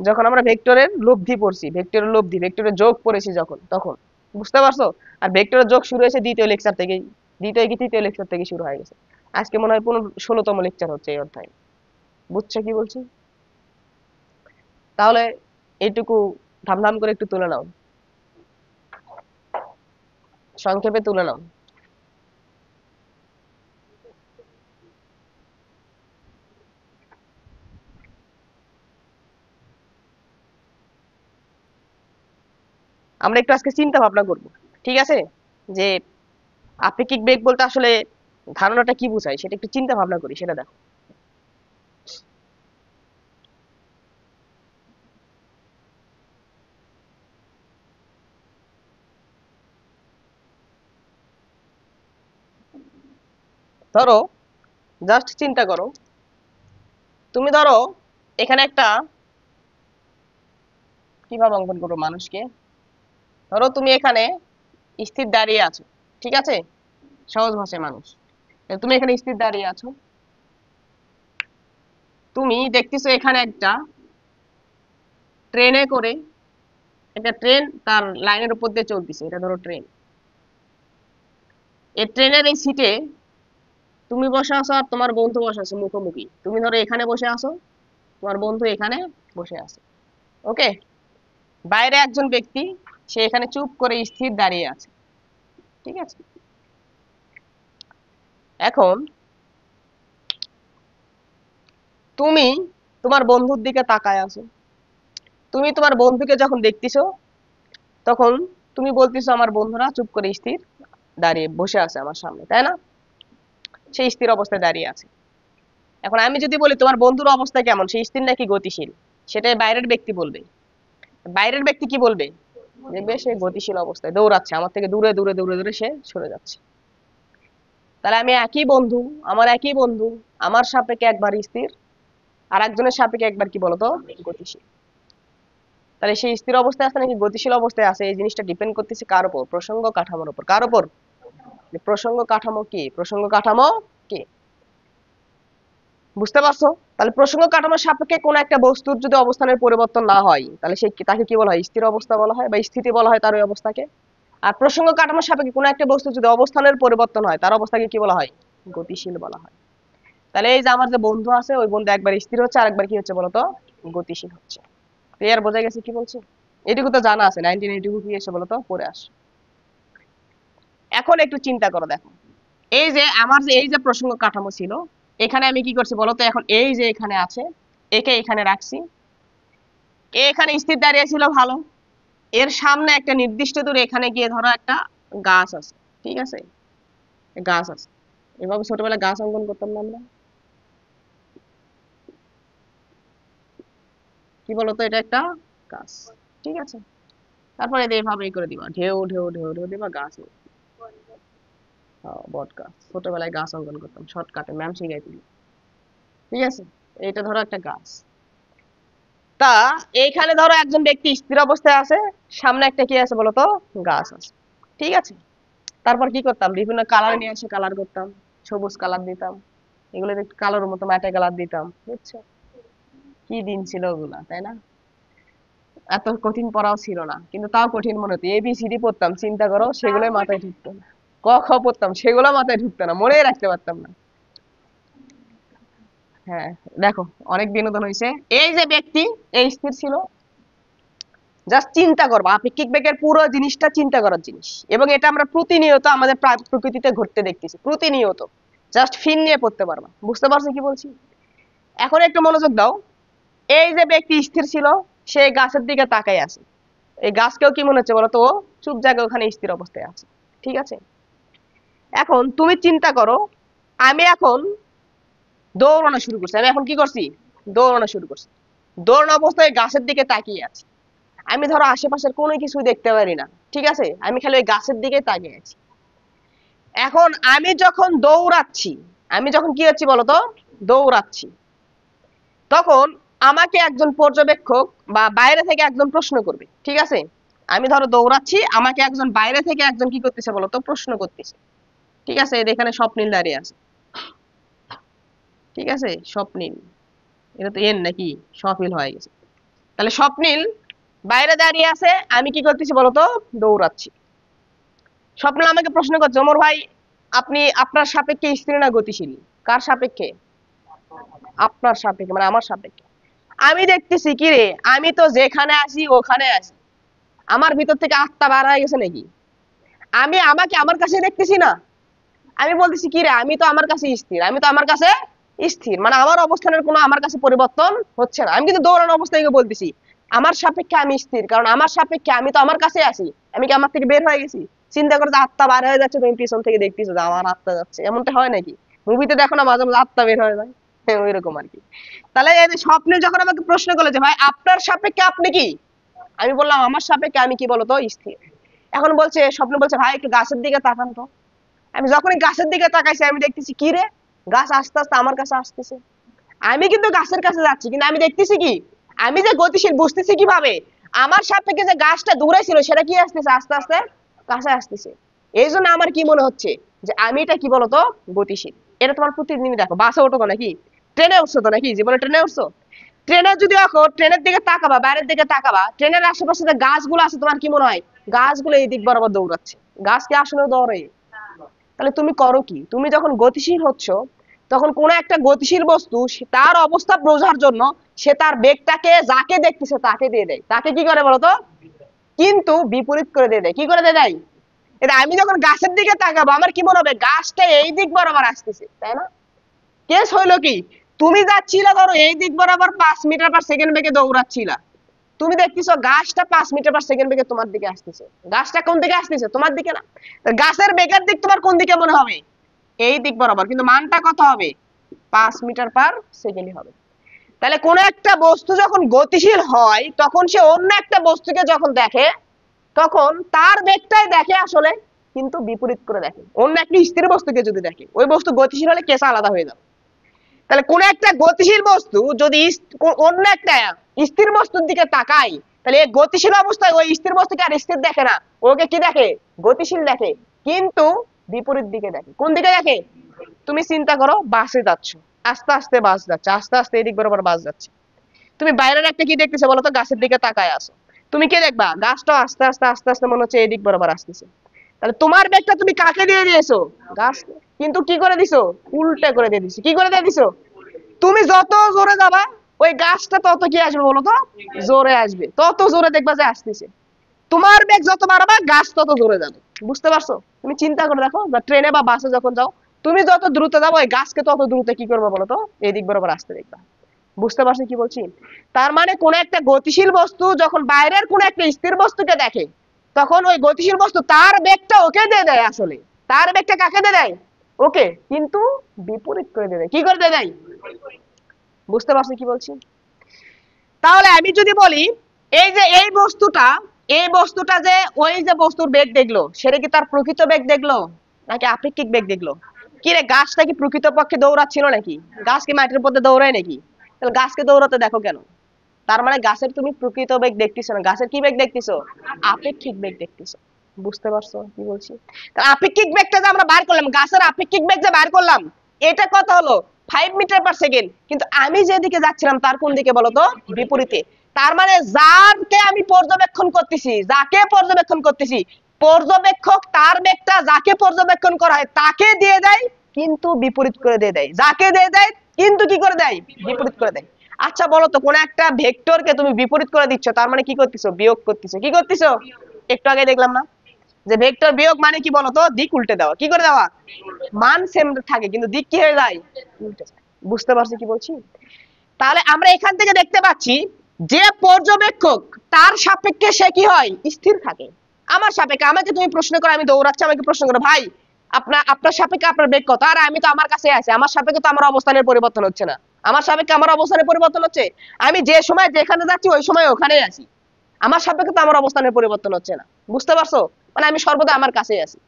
যখন আমরা ভেক্টরের লব্ধি পড়ছি, ভেক্টরের লব্ধি, ভেক্টরের যোগ পড়েছি যখন, তখন। বুঝতে পারছো? আর ভেক্টরের যোগ শুরু হয়েছে দ্বিতীয় লেকচার থেকে, দ্বিতীয় কি তৃতীয় লেকচার থেকে শুরু হয়ে গেছে। আজকে মনে হয় 16তম লেকচার হচ্ছে এই অধ্যায়। বুঝছো কি বলছি? তাহলে এইটুকু ধামধাম করে একটু তুলে নাও, সংক্ষেপে তুলে নাও। আমরা একটু আজকে চিন্তা ভাবনা করব, ঠিক আছে? যে আপেক্ষিক বেগ বলতে আসলে ধারণাটা কি বোঝায় সেটা একটু চিন্তা ভাবনা করি, সেটা দেখো। ধরো, জাস্ট চিন্তা করো, তুমি ধরো এখানে একটা কিভাবে অঙ্কন করবো মানুষকে? ধরো তুমি এখানে স্থির দাঁড়িয়ে আছো, ঠিক আছে, সহজ ভাষায় মানুষ, তুমি এখানে স্থির দাঁড়িয়ে আছো, তুমি দেখতেছো এখানে একটা ট্রেনে করে, একটা ট্রেন তার লাইনের উপর দিয়ে চলতেছে, এটা ধরো ট্রেন। এই ট্রেনের এই সিটে তুমি বসে আছো আর তোমার বন্ধু বসে আছে মুখোমুখি, তুমি ধরো এখানে বসে আছো, তোমার বন্ধু এখানে বসে আছে, ওকে। বাইরে একজন ব্যক্তি, সে এখানে চুপ করে স্থির দাঁড়িয়ে আছে, ঠিক আছে। এখন তুমি তোমার বন্ধুর দিকে তাকায় আছো, তুমি তোমার বন্ধুকে যখন দেখতেছো তখন তুমি বলতেছো আমার বন্ধুরা চুপ করে স্থির দাঁড়িয়ে বসে আছে আমার সামনে, তাই না? সেই স্থির অবস্থায় দাঁড়িয়ে আছে। এখন আমি যদি বলি তোমার বন্ধুর অবস্থা কেমন, সে স্থির নাকি গতিশীল, সেটাই বাইরের ব্যক্তি বলবে। বাইরের ব্যক্তি কি বলবে? দেখবে সে গতিশীল অবস্থায় দৌড়াচ্ছে, আমার থেকে দূরে দূরে দূরে দূরে সে সরে যাচ্ছে। তাহলে আমি একই বন্ধু, আমার একই বন্ধু আমার সাপেক্ষে একবার স্থির, আর একজনের সাপেক্ষে একবার কি বলতো গতিশীল। তাহলে সেই স্থির অবস্থায় আছে নাকি গতিশীল অবস্থায় আছে, এই জিনিসটা ডিপেন্ড করতেছে কার উপর? প্রসঙ্গ কাঠামোর উপর। কার উপর? প্রসঙ্গ কাঠামো কি? প্রসঙ্গ কাঠামো কি? বুঝতে পারছো? তাহলে প্রসঙ্গ কাঠামোর সাপেক্ষে কোন একটা বস্তুর যদি অবস্থানের পরিবর্তন না হয়, তাহলে সে তাকে কি বলা হয়? স্থির অবস্থা বলা হয় বা স্থিতি বলা হয় তার ওই অবস্থাকে। আর প্রসঙ্গ কাঠামোর সাপেক্ষে কোন একটা বস্তু যদি অবস্থানের পরিবর্তন হয়, তার অবস্থাকে কি বলা হয়? গতিশীল বলা হয়। তাহলে এই যে আমার যে বন্ধু আছে, ওই বন্ধু একবার স্থির হচ্ছে আর একবার কি হচ্ছে বলতো? গতিশীল হচ্ছে। ক্লিয়ার? বোঝা গেছে কি বলছি? এটুকু তো জানা আছে, 19 এটুকু কি এসে বলতো পড়ে আস। এখন একটু চিন্তা করো, দেখো এই যে আমার যে এই যে প্রসঙ্গ কাঠামো ছিল, এখানে আমি কি করছি বলতো? এখন এই যে এখানে আছে, একে এখানে রাখছি, এখানে স্থির দাঁড়িয়ে ছিল, ভালো। এর সামনে একটা নির্দিষ্ট দূরে এখানে গিয়ে ধরো একটা গাছ আছে, ঠিক আছে, গাছ আছে। এভাবে ছোটবেলায় গাছ অঙ্কন করতাম না আমরা? কি বলতো? এটা একটা গাছ, ঠিক আছে। তারপরে এভাবে করে দিবা, ঢেউ ঢেউ ঢেউ ঢেউ দিবা, গাছ। বট গাছ, ছোটবেলায় গাছ অঙ্কন করতাম শর্টকাটে, ম্যাম শিখাই দিল, ঠিক আছে। এটা ধরো একটা গাছ। তা এইখানে ধরো একজন ব্যক্তি স্থির অবস্থায় আছে, সামনে একটা কি আছে বলতো? গাছ আছে, ঠিক আছে। তারপর কি করতাম? বিভিন্ন কালার নিয়ে এসে কালার করতাম, সবুজ কালার দিতাম, এগুলো একটু কালোর মতো ম্যাটে কালার দিতাম, বুঝছো? কি দিন ছিল ওগুলা, তাই না? এত কঠিন পড়াও ছিল না, কিন্তু তাও কঠিন মনে হতো। এবিসিডি পড়তাম, চিন্তা করো, সেগুলো মাথায় ঢুকতো না। ক খ পড়তাম, সেগুলো মাথায় ঢুকতো না, মনে রাখতে পারতাম না। হ্যাঁ, দেখো অনেক বিনোদন হয়েছে। এই যে ব্যক্তি এই স্থির ছিল, জাস্ট চিন্তা করবো, আপেক্ষিক বেগের পুরো জিনিসটা চিন্তা করার জিনিস, এবং এটা আমরা প্রতিনিয়ত আমাদের প্রকৃতিতে ঘটতে দেখতেছি, প্রতিনিয়ত। জাস্ট ফিল নিয়ে পড়তে পারবা। বুঝতে পারছো কি বলছি? এখন একটু মনোযোগ দাও। এই যে ব্যক্তি স্থির ছিল, সে গাছের দিকে তাকাই আছে। এই গাছকেও কি মনে হচ্ছে বলতো? ও চুপ জায়গায় ওখানে স্থির অবস্থায় আছে, ঠিক আছে। এখন তুমি চিন্তা করো, আমি এখন দৌড়ানো শুরু করছি। আমি এখন কি করছি? দৌড়ানো শুরু করছি। দৌড়ানো অবস্থায় গাছের দিকে তাকিয়ে আছি। আমি ধরো আশেপাশের কোনো কিছু দেখতে পারি না, ঠিক আছে, আমি খালি ওই গাছের দিকে তাকিয়ে আছি। এখন আমি যখন দৌড়াচ্ছি, আমি যখন কি হচ্ছি বলতো? দৌড়াচ্ছি, তখন আমাকে একজন পর্যবেক্ষক বা বাইরে থেকে একজন প্রশ্ন করবে, ঠিক আছে। আমি ধরো দৌড়াচ্ছি, আমাকে একজন বাইরে থেকে একজন কি করতেছে বলতো? প্রশ্ন করতেছে, ঠিক আছে। এখানে স্বপ্নিল দাঁড়িয়ে আছে, ঠিক আছে, স্বপ্নিল। এটা তো এন নাকি স্বপ্নিল হয়ে গেছে। তাহলে স্বপ্নিল বাইরে দাঁড়িয়ে আছে, আমি কি করতেছি বলতো? দৌড়াচ্ছি। স্বপ্নিল আমাকে প্রশ্ন করছে, ওমর ভাই আপনি আপনার সাপেক্ষে স্থির না গতিশীল? কার সাপেক্ষে? আপনার সাপেক্ষে, মানে আমার সাপেক্ষে। আমি দেখতেছি কি রে, আমি তো যেখানে আসি ওখানে আসি, আমার ভিতর থেকে আত্মা বার হয়ে গেছে নাকি? আমি আমাকে আমার কাছে দেখতেছি না। আমি বলতেছি কি রে, আমি তো আমার কাছে স্থির, আমি তো আমার কাছে স্থির, মানে আমার অবস্থানের কোনো আমার কাছে পরিবর্তন হচ্ছে না। আমি কিন্তু দৌড়ানো অবস্থায় বলতেছি আমার সাপেক্ষে আমি স্থির, কারণ আমার সাপেক্ষে আমি তো আমার কাছে আছি। আমি কি আমার থেকে বের হয়ে গেছি? চিন্তা করো যে আত্মা বার হয়ে যাচ্ছে, তুমি পিছন থেকে দেখতেছো যে আমার আত্মা যাচ্ছে, এমনটা হয় নাকি? মুভিতে দেখো না মাঝে মাঝে আত্মা বের হয়ে যায়, হ্যাঁ ওইরকম আর কি। তাহলে এই যে স্বপ্নে যখন আমাকে প্রশ্ন করলো যে ভাই আপনার সাপেক্ষে আপনি কি, আমি বললাম আমার সাপেক্ষে আমি কি বলতো? স্থির। এখন বলছে, স্বপ্ন বলছে ভাই একটু গাছের দিকে তাকান তো। আমি যখনই গাছের দিকে তাকাইছি, আমি দেখতেছি কি রে, গাছ আস্তে আস্তে আমার কাছে আসতেছে। আমি কিন্তু গাছের কাছে যাচ্ছি, কিন্তু আমি দেখতেছি কি, আমি যে গতিশীল বুঝতেছি কিভাবে? আমার সাপেক্ষে যে গাছটা দূরে ছিল সেটা কি আসতেছে আস্তে আস্তে কাছে আসতেছে। এই জন্য আমার কি মনে হচ্ছে যে আমি এটা কি বলতো গতিশীল। এটা তোমার প্রতিদিন দেখো, বাসে ওঠো তো নাকি, ট্রেনে উঠছো তো নাকি, জীবনে ট্রেনে উঠছো, ট্রেনে যদি দেখো ট্রেনের দিকে তাকাবা, বাইরের দিকে তাকাবা, ট্রেনের আশেপাশে যে গাছগুলো আছে তোমার কি মনে হয় গাছগুলো এই দিক বরাবর দৌড়াচ্ছে? গাছ কি আসলে দৌড়ে? তাহলে তুমি করো কি, তুমি যখন গতিশীল হচ্ছ তখন কোন একটা গতিশীল বস্তু তার অবস্থা বোঝার জন্য সে তার বেগটাকে যাকে দেখতেছে তাকে দিয়ে দেয়। তাকে কি করে বলতো? কিন্তু বিপরীত করে দিয়ে দেয়। কি করে দিয়ে দেয়? এটা আমি যখন গাছের দিকে তাকাবো আমার কি মনে হবে গাছটা এই দিক বরাবর আসতেছে, তাই না? কেস হইলো কি, তুমি যাচ্ছিলা ধরো এই দিক বরাবর 5 মিটার/সেকেন্ড বেগে দৌড়াচ্ছিলা, তুমি দেখতেছো গাছটা 5 মিটার/সেকেন্ড বেগে তোমার দিকে আসতেছে। গাছটা কোন দিকে আসতেছে? তোমার দিকে না। গাছের বেগের দিক তোমার কোন দিকে মনে হবে? এই দিক বরাবর, কিন্তু মানটা কত হবে? 5 মিটার/সেকেন্ড হবে। তাহলে কোন একটা বস্তু যখন গতিশীল হয় তখন সে অন্য একটা বস্তুকে যখন দেখে তখন তার বেগটাই দেখে আসলে, কিন্তু বিপরীত করে দেখে। অন্য একটি স্থির বস্তুকে যদি দেখে ওই বস্তু গতিশীল হলে কেস আলাদা হয়ে যাবে। তাহলে কোন একটা গতিশীল বস্তু যদি অন্য একটা স্থির বস্তুর দিকে তাকায় তাহলে এই গতিশীল অবস্থায় ওই স্থির বস্তুকে আর স্থির দেখে না, ওকে কি দেখে? গতিশীল দেখে, কিন্তু বিপরীত দিকে দেখে। কোন দিকে দেখে? তুমি চিন্তা করো, বাসে যাচ্ছ, আস্তে আস্তে বাস যাচ্ছে, আস্তে আস্তে এদিক বরাবর বাস যাচ্ছে, তুমি বাইরের একটা কি দেখতেছো বলো তো? গাছের দিকে তাকায় আসো, তুমি কি দেখবা? গাছটা আস্তে আস্তে আস্তে আস্তে মনে হচ্ছে এদিক বরাবর আসতেছে। তাহলে তোমার ব্যাগটা তুমি কাকে দিয়ে দিয়েছো? গাছ। কিন্তু কি করে দিছো? উল্টে করে দিয়ে দিছো। কি করে দিয়ে দিছো? তুমি যত জোরে যাবা ওই গাছটা তত কি আসবে বলো তো? জোরে আসবে, তত জোরে দেখবা যে আসতেছে। তোমার বেগ যত বাড়াবা গাছ তত জোরে যাবে। বুঝতে পারছো? তুমি চিন্তা করে দেখো, বা ট্রেনে বা বাসে যখন যাও তুমি যত দ্রুত যাবো ওই গাছকে তত দ্রুত কি করবো বলো তো? এদিক বরাবর আসতে দেখবা। বুঝতে পারছো কি বলছি? তার মানে কোন একটা গতিশীল বস্তু যখন বাইরের কোন একটা স্থির বস্তুকে দেখে তখন ওই গতিশীল বস্তু তার বেগটা ওকে দিয়ে দেয়। আসলে তার বেগটা কাকে দিয়ে দেয়? ওকে, কিন্তু বিপরীত করে দিয়ে দেয়। কি করে দিয়ে দেয়? বুঝতে পারছো কি বলছি? তাহলে আমি যদি বলি এই যে এই বস্তুটা যে ওই যে বস্তুর বেগ দেখলো সেটা কি তার প্রকৃত বেগ দেখলো নাকি আপেক্ষিক বেগ দেখলো? কি রে, গাছটা কি প্রকৃত পক্ষে দৌড়াচ্ছিল নাকি? গাছ কি মাটির মধ্যে দৌড়ায় নাকি? তাহলে গাছকে দৌড়াতে দেখো কেন? তার মানে গাছের তুমি প্রকৃত বেগ দেখতেছো না, গাছের কি বেগ দেখতেছো? আপেক্ষিক বেগ দেখতেছো। বুঝতে পারছো কি বলছি? তাহলে আপেক্ষিক বেগটা যে আমরা বার করলাম, গাছের আপেক্ষিক বেগ যে বার করলাম, এটা কত হলো? 5 মিটার/সেকেন্ড। কিন্তু আমি যেদিকে যাচ্ছিলাম তার কোন দিকে বলতো? বিপরীতে। তার মানে যাকে আমি পর্যবেক্ষণ করতেছি, যাকে পর্যবেক্ষণ করতেছি, পর্যবেক্ষক তার বেগটা যাকে পর্যবেক্ষণ করা হয় তাকে দিয়ে দেয়, কিন্তু বিপরীত করে দিয়ে দেয়। যাকে দিয়ে দেয় কিন্তু কি করে দেয়? বিপরীত করে দেয়। আচ্ছা বলো তো, কোন একটা ভেক্টরকে তুমি বিপরীত করে দিচ্ছ, তার মানে কি করতেছো? বিয়োগ করতেছো। কি করতেছো? একটু আগে দেখলাম না যে ভেক্টর বিয়োগ মানে কি বলতো? দিক উল্টে দেওয়া। কি করে দেওয়া? মান সেম থাকে কিন্তু দিক কি হয়ে যায়? উল্টে যায়। বুঝতে পারছো কি বলছি? তাহলে আমরা এখান থেকে দেখতে পাচ্ছি যে পর্যবেক্ষক তার সাপেক্ষে সে কি হয়? স্থির থাকে। আমার সাপেক্ষে আমাকে তুমি প্রশ্ন করো, আমি দৌড়াচ্ছি, আমাকে প্রশ্ন করো ভাই আপনার সাপেক্ষে আপনার বেগ কত? আর আমি তো আমার কাছে আছি, আমার সাপেক্ষে তো আমার অবস্থানের পরিবর্তন হচ্ছে না। আমার সাপেক্ষে আমার অবস্থানের পরিবর্তন হচ্ছে, আমি যে সময় যেখানে যাচ্ছি ওই সময় ওখানেই আছি। আমার সাপেক্ষে তো আমার অবস্থানের পরিবর্তন হচ্ছে না। বুঝতে পারছো? মানে আমি সর্বদা আমার কাছেই আছি।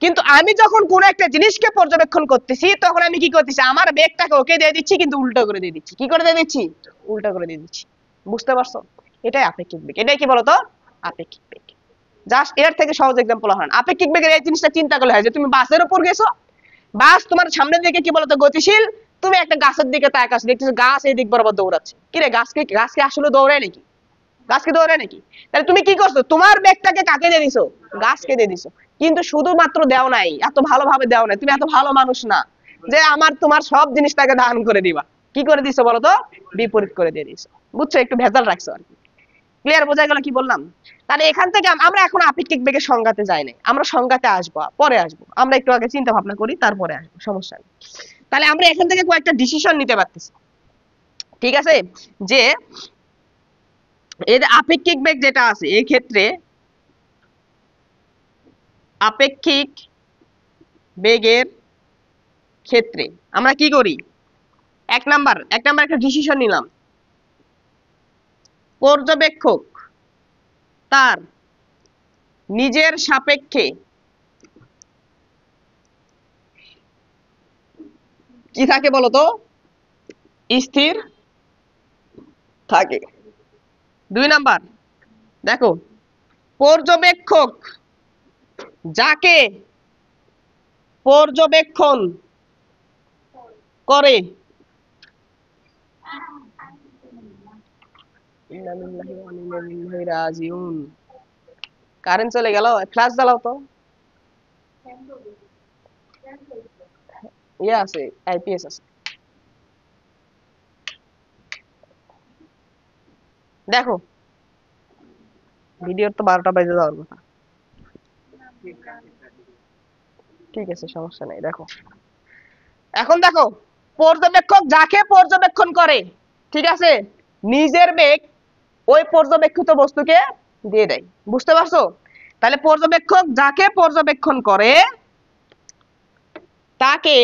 কিন্তু আমি যখন কোন একটা জিনিসকে পর্যবেক্ষণ করতেছি তখন আমি কি করতেছি? আমার বেগটাকে ওকে দিয়ে দিচ্ছি, কিন্তু উল্টো করে দিয়ে দিচ্ছি। কি করে দিয়ে দিচ্ছি? উল্টো করে দিয়ে দিচ্ছি। বুঝতে পারছো? এটাই আপেক্ষিক বেগ। এটাই কি বলতো? আপেক্ষিক বেগ। জাস্ট এর থেকে সহজ এক্সাম্পল হয় না। আপেক্ষিক বেগের এই জিনিসটা চিন্তা করলে হয় যে তুমি বাসের উপর গেছো, বাস তোমার সামনের দিকে কি বলতো? গতিশীল। তুমি একটা গাছের দিকে তাকাচ্ছ, দেখতেছো গাছ এই দিক বরাবর দৌড়াচ্ছে। কি রে, গাছকে আসলে দৌড়ায় নাকি? গাছকে দৌড়ায় নাকি? তাহলে তুমি কি করছো? তোমার বেগটাকে কাকে দিয়ে দিছো? গাছকে দিয়ে দিছো। কিন্তু শুধুমাত্র দেও নাই, এত ভালোভাবে দেও নাই, তুমি এত ভালো মানুষ না যে তোমার সব জিনিসটাকে দান করে দিবা। কি করে দিছো বলো তো? বিপরীত করে দিয়ে দিছো। বুঝছো? একটু ভেজাল রাখছো আর কি। ক্লিয়ার? বোঝা গেল কি বললাম? তাহলে এখান থেকে আমরা এখন আপেক্ষিক বেগের সংজ্ঞাতে যাই নাই, আমরা সংজ্ঞাতে আসবো, পরে আসবো। আমরা একটু আগে চিন্তা ভাবনা করি, তারপরে আসবো, সমস্যা নেই। তাহলে আমরা এখান থেকে কয়েকটা ডিসিশন নিতে পারতেছি, ঠিক আছে? যে এই যে আপেক্ষিক বেগ যেটা আছে এই ক্ষেত্রে আপেক্ষিক বেগের ক্ষেত্রে আমরা কি করি? এক নাম্বার একটা ডিসিশন নিলাম, পর্যবেক্ষক তার নিজের সাপেক্ষে কি থাকে বলতো? স্থির থাকে। 2 নাম্বার, দেখো, পর্যবেক্ষক যাকে পর্যবেক্ষণ করে, কারেন্ট চলে গেল, ফ্ল্যাশ জ্বালাও তো। ইয়ে আছে, আইপিএস আছে। দেখো, ভিডিওর তো 12টা বাজে যাওয়ার কথা। ঠিক আছে, সমস্যা নেই। দেখো, এখন দেখো, পর্যবেক্ষক যাকে পর্যবেক্ষণ করে, ঠিক আছে, নিজের বেগ ওই পর্যবেক্ষিত বস্তুকে দিয়ে দেয়। বুঝতে পারছো? তাহলে পর্যবেক্ষক যাকে পর্যবেক্ষণ করে তাকে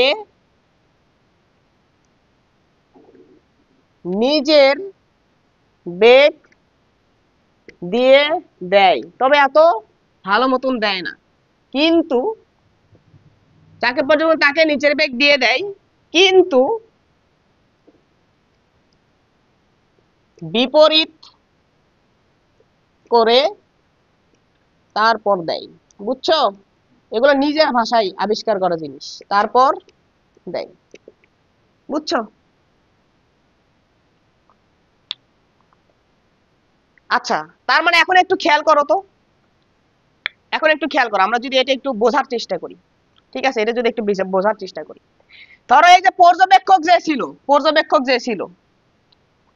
নিজের বেগ দিয়ে দেয়, তবে এত ভালো মতন দেয় না। কিন্তু যাকে পর্যবেক্ষণ তাকে নিজের বেগ দিয়ে দেয়, কিন্তু বিপরীত করে তারপর দেয়। বুঝছো? এগুলো নিজের ভাষায় আবিষ্কার করা জিনিস, তারপর দেয়। বুঝছো? আচ্ছা, তার মানে এখন একটু খেয়াল করো তো, এখন একটু খেয়াল করো, আমরা যদি এটা একটু বোঝার চেষ্টা করি, ঠিক আছে, এটা যদি একটু বোঝার চেষ্টা করি। ধরো এই যে পর্যবেক্ষক যে ছিল, পর্যবেক্ষক যে ছিল,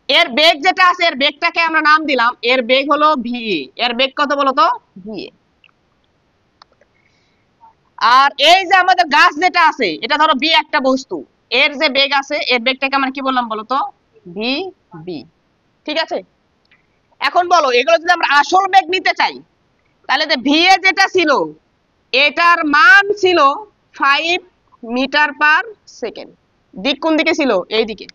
এর বেগ যেটা আছে, এর বেগটাকে আমরা নাম দিলাম, এর বেগ হলো ভিএ। এর বেগ কত বলো তো? ভিএ। আর এই যে আমাদের গাছ যেটা আছে, এটা ধরো বি একটা বস্তু, এর যে বেগ আছে, এর বেগটাকে আমরা কি বললাম বলো তো? V B. ঠিক আছে, এখন বলো, এগুলো যদি আমরা আসল বেগ নিতে চাই, তাহলে যে ভিএ যেটা ছিল, এটার মান ছিল 5 মিটার পার সেকেন্ড। দিক কোন দিকে ছিল? এই দিকে।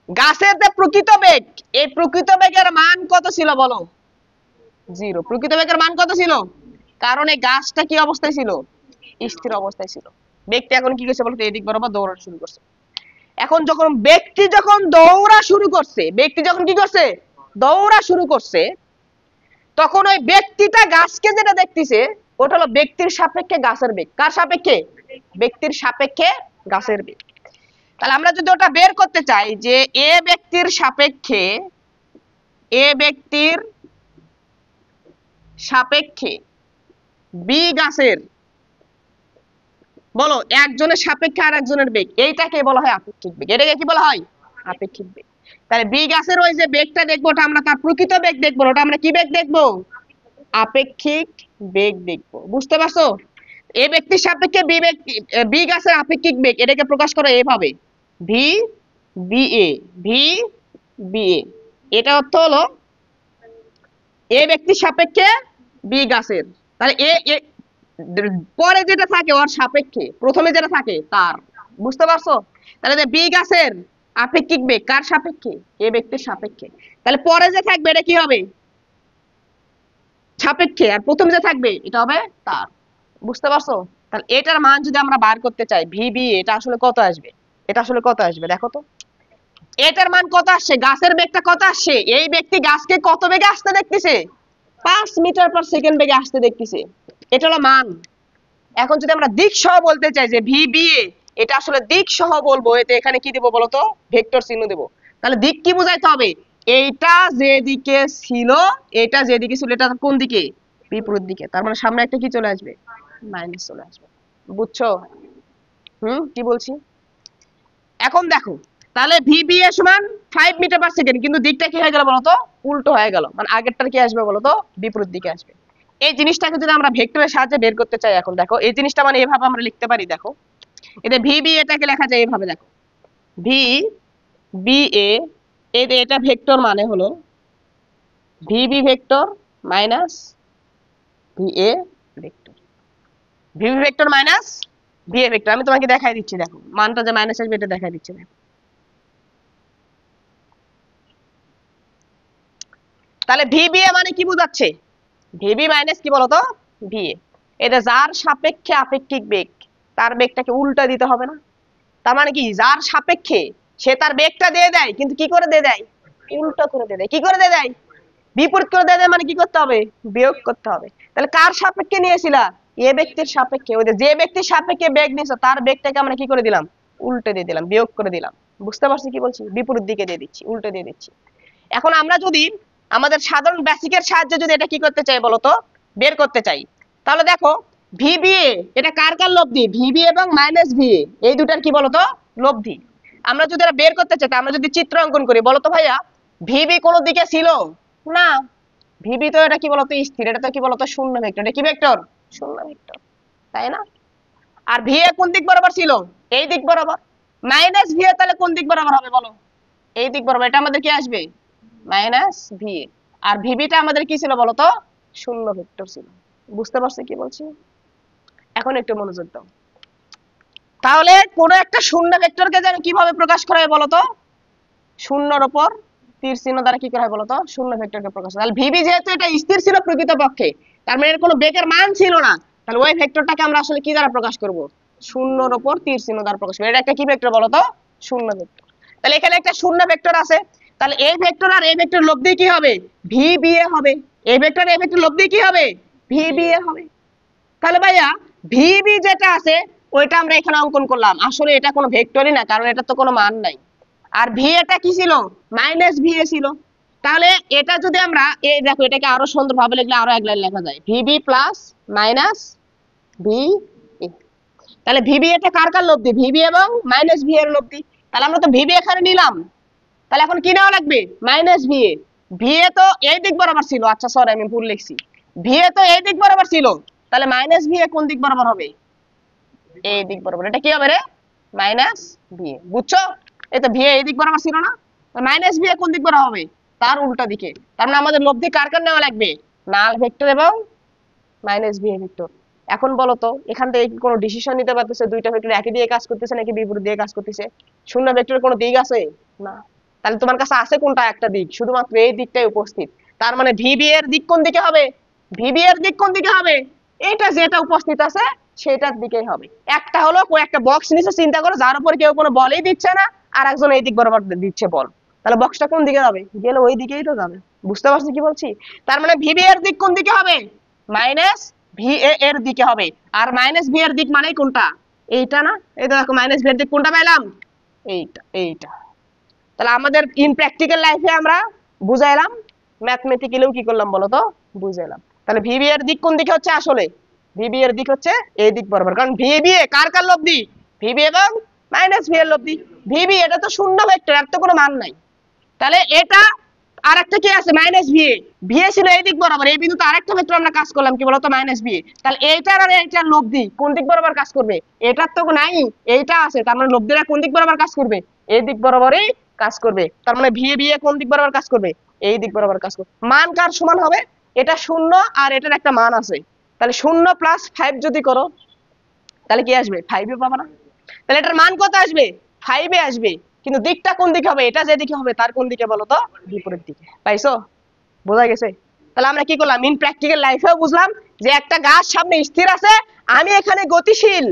গাছের যে প্রকৃত বেগ, এই প্রকৃত বেগের মান কত ছিল বলো? 0। প্রকৃত বেগের মান কত ছিল? কারণ এই গাছটা কি অবস্থায় ছিল? স্থির অবস্থায় ছিল। ব্যক্তি এখন কি করছে বলতো? এই দিক বরাবর দৌড়ানো শুরু করছে। এখন যখন ব্যক্তি যখন দৌড়া শুরু করছে, ব্যক্তি যখন কি করছে? দৌড়া শুরু করছে, তখন ওই ব্যক্তিটা গাছকে যেটা দেখতেছে, ওটা হলো ব্যক্তির সাপেক্ষে গাছের বেগ। কার সাপেক্ষে? ব্যক্তির সাপেক্ষে গাছের বেগ। তাহলে আমরা যদি ওটা বের করতে চাই যে এ ব্যক্তির সাপেক্ষে, এ ব্যক্তির সাপেক্ষে বি গাছের, বলো একজনের সাপেক্ষে আর একজনের বেগ, এইটাকে বলা হয় আপেক্ষিক বেগ। এটাকে কি বলা হয়? আপেক্ষিক বেগ। তাহলে বি গাছের ওই যে বেগটা দেখবো, ওটা আমরা তার প্রকৃত বেগ দেখবো, ওটা আমরা কি বেগ দেখবো? আপেক্ষিক বেগ দেখবো। বুঝতে পারছো? এ ব্যক্তির সাপেক্ষে বি বেগ, বি গাছের আপেক্ষিক বেগ, এটাকে প্রকাশ করে এভাবে, V B A, V B A. এটা অর্থ হলো এ ব্যক্তির সাপেক্ষে বি গাছের। তাহলে এ পরে যেটা থাকে ওর সাপেক্ষে, প্রথমে যেটা থাকে তার। বুঝতে পারছো? তাহলে যে বি গাছের আপেক্ষিক বেগ কার সাপেক্ষে? এ ব্যক্তির সাপেক্ষে। তাহলে পরে যে থাকবে এটা কি হবে? সাপেক্ষে। আর প্রথমে যে থাকবে এটা হবে তার। বুঝতে পারছো? তাহলে এটার মান যদি আমরা বার করতে চাই, ভিবি, এটা আসলে কত আসবে? এটা আসলে কত আসবে দেখো তো। এটার মান কত আসছে? গাছের বেগটা কত আসছে? এই ব্যক্তি গাছকে কত বেগে আসতে দেখতেছে? 5 মিটার পার সেকেন্ড বেগে আসতে দেখতেছে। এটা হলো মান। এখন যদি আমরা দিক সহ বলতে চাই যে ভিবিএ, এটা আসলে দিক সহ বলবো, এতে এখানে কি দেব বলতো? ভেক্টর চিহ্ন দেব। তাহলে দিক কি বোঝাইতে হবে? এইটা যেদিকে ছিল, এটা যেদিকে ছিল, এটা কোন দিকে? বিপরীত দিকে। তার মানে সামনে একটা কি চলে আসবে? মাইনাস চলে আসবে। বুঝছো? কি বলছি? এখন দেখো, তাহলে ভিবিএ সমান 5 মিটার পার সেকেন্ড, কিন্তু দিকটা কি হয়ে গেল বলতো? উল্টো হয়ে গেল। মানে আগেরটার কি আসবে বলতো? বিপরীত দিকে আসবে। এই জিনিসটাকে যদি আমরা ভেক্টরের সাহায্যে বের করতে চাই, এখন দেখো এই জিনিসটা মানে এভাবে আমরা লিখতে পারি। দেখো, এটা ভিবি, এটাকে লেখা যায় এভাবে। দেখো, ভি বি এ, এটা ভেক্টর মানে হলো VB vector minus V A vector. VB vector minus V A vector. আমি তোমাকে দেখাই দিচ্ছি। দেখো, মানটা যে মাইনাস আসবে এটা দেখাই দিচ্ছি। দেখো, তাহলে ভিবিএ মানে কি বোঝাচ্ছে? ভিবি মাইনাস কি বলতো? ভিএ। এটা যার সাপেক্ষে আপেক্ষিক বেগ, তার বেগটাকে উল্টা দিতে হবে না? তার মানে কি, যার সাপেক্ষে সে তার বেগটা দিয়ে দেয়, কিন্তু কি করে দিয়ে দেয়? উল্টো করে দিয়ে দেয়। কি করে দিয়ে দেয়? বিপরীত করে দেয় মানে কি করতে হবে? বিয়োগ করতে হবে। তাহলে কার সাপেক্ষে নিয়েছিলা? এ ব্যক্তির সাপেক্ষে। ওই যে ব্যক্তির সাপেক্ষে বেগ নিয়েছে তার বেগটাকে আমরা কি করে দিলাম? উল্টে দিয়ে দিলাম, বিয়োগ করে দিলাম। বুঝতে পারছি কি বলছি? বিপরীত দিকে দিয়ে দিচ্ছি, উল্টে দিয়ে দিচ্ছি। এখন আমরা যদি আমাদের সাধারণ বেসিকের সাহায্যে যদি এটা কি করতে চাই বলতো, বের করতে চাই, তাহলে দেখো ভিবিএ এটা কার কার লব্ধি? ভিবিএ এবং মাইনাস ভিএ এই দুটার কি বলতো? লব্ধি। আমরা যদি এটা বের করতে চাই, আমরা যদি চিত্র অঙ্কন করি, বলতো ভাইয়া ভিবি কোন দিকে ছিল? না, ভিবি তো এটা কি বলতো? স্থির। এটা তো কি বলতো? শূন্য ভেক্টর। এটা কি ভেক্টর? শূন্য ভেক্টর, তাই না? আর ভিএ কোন দিক বরাবর ছিল? এই দিক বরাবর। মাইনাস ভিএ তাহলে কোন দিক বরাবর হবে বলো? এই দিক বরাবর। এটা আমাদের কি আসবে? Minus VA. আর ভিবিটা আমাদের কি ছিল বলতো? শূন্য ভেক্টর ছিল। বুঝতে পারছো কি বলছি? এখন একটু মনোযোগ দাও। তাহলে কোন একটা শূন্য ভেক্টরকে যেন কিভাবে প্রকাশ করা হয় বলতো? শূন্যর উপর তীর চিহ্ন দ্বারা কি করা হয় বলতো? শূন্য ভেক্টরকে প্রকাশ করা। তাহলে ভিবি যেহেতু এটা স্থির ছিল প্রকৃতপক্ষে, তার মানে এর কোনো বেগের মান ছিল না, তাহলে ওই ভেক্টরটাকে আমরা আসলে কি দ্বারা প্রকাশ করব? শূন্যর উপর তীর চিহ্ন দ্বারা প্রকাশ করব। এটা একটা কি ভেক্টর বলতো? শূন্য ভেক্টর। তাহলে এখানে একটা শূন্য ভেক্টর আছে, তাহলে এই ভেক্টর আর এই ভেক্টর লব্ধি কি হবে? ভিবিএ হবে। এই ভেক্টর এই ভেক্টর লব্ধি কি হবে? ভিবিএ হবে। তাহলে ভাইয়া ভিবি যেটা আছে ওইটা আমরা এখানে অঙ্কন করলাম, আসলে এটা কোনো ভেক্টরই না, কারণ এটা তো কোনো মান নাই। আর ভি এটা কি ছিল? মাইনাস ভিএ ছিল। তাহলে এটা যদি আমরা এই দেখো, এটাকে আরো সুন্দর ভাবে লিখলে আরো এক লাইন লেখা যায়, ভিবি প্লাস মাইনাস ভি। তাহলে ভিবি এটা কার কার লব্ধি? ভিবি এবং মাইনাস ভি এর লব্ধি। তাহলে আমরা তো ভিবি এখানে নিলাম, তাহলে এখন কি নেওয়া লাগবে? Minus VA. ভিএ তো এই দিক বরাবর ছিল, আচ্ছা সরি আমি ভুল লিখছি, ভিএ তো এই দিক বরাবর ছিল, তাহলে মাইনাস ভিএ কোন দিক বরাবর হবে? এই দিক বরাবর। এটা কি হবে রে? Minus VA. বুঝছো? এই তো ভিএ এই দিক বরাবর ছিল না, মাইনাস ভিএ কোন দিক বরাবর হবে? তার উল্টা দিকে। তার মানে আমাদের লব্ধি কার কার নেওয়া লাগবে? নাল ভেক্টর এবং মাইনাস ভিএ ভেক্টর। এখন বলো তো এখান থেকে কি কোনো ডিসিশন নিতে পারতেছে দুইটা ভেক্টর একই দিকে কাজ করতেছে নাকি বিপরীত দিকে কাজ করতেছে? শূন্য ভেক্টরের কোনো দিক আছে? না। তাহলে তোমার কাছে আছে কোনটা? একটা দিক, শুধুমাত্র এই দিকটাই উপস্থিত। তার মানে ভিবি এর দিক কোন দিকে হবে? ভিবি এর দিক কোন দিকে হবে? এটা যেটা উপস্থিত আছে সেটার দিকেই হবে। একটা হলো একটা বক্স নিচে চিন্তা করো, যার উপর কেউ কোনো বলই দিচ্ছে না, আর একজন এই দিক বরাবর দিচ্ছে বল, তাহলে বক্সটা কোন দিকে যাবে? গেলে ওই দিকেই তো যাবে। বুঝতে পারছি কি বলছি? তার মানে ভিবি এর দিক কোন দিকে হবে? মাইনাস ভিএ এর দিকে হবে। আর মাইনাস ভি এর দিক মানে কোনটা? এইটা না? এই দেখো মাইনাস ভি এর দিক কোনটা পাইলাম? এইটা, এইটা। তাহলে আমাদের ইন প্র্যাকটিক্যাল লাইফে আমরা বুঝাইলাম, ম্যাথমেটিক্যালিও কি করলাম বলো তো? বুঝাইলাম। তাহলে ভিবি এর দিক কোন দিকে হচ্ছে? আসলে ভিবি এর দিক হচ্ছে এই দিক বরাবর, কারণ ভিবি কার কার লব্ধি? ভিবি এবং মাইনাস ভি এর লব্ধি। ভিবি এটা তো শূন্য ভেক্টর, এর তো কোনো মান নাই। তাহলে এটা আর একটা কি আছে? Minus VA. ভিএ ছিল এই দিক বরাবর, এই বিন্দুতে আরেকটা ভেক্টর আমরা কাজ করলাম কি বলতো? Minus VA. তাহলে এইটার আর এইটার লব্ধি কোন দিক বরাবর কাজ করবে? এটার তো নাই, এইটা আছে, তার মানে লব্ধিরা কোন দিক বরাবর কাজ করবে? এই দিক বরাবরই কাজ করবে। তার মানে ভিএ ভিএ কোন দিক বরাবর কাজ করবে? এই দিক বরাবর কাজ করবে। মান কার সমান হবে? এটা শূন্য আর এটার একটা মান আছে, তাহলে শূন্য প্লাস 5 যদি করো তাহলে কি আসবে? 5 এ পাবা না? তাহলে এটার মান কত আসবে? 5 এ আসবে। কিন্তু দিকটা কোন দিকে হবে? এটা যেদিকে হবে তার কোন দিকে বলো তো? বিপরীত দিকে। পাইছো? বোঝা গেছে? তাহলে আমরা কি করলাম? ইন প্র্যাকটিক্যাল লাইফেও বুঝলাম যে একটা গাছ সামনে স্থির আছে, আমি এখানে গতিশীল,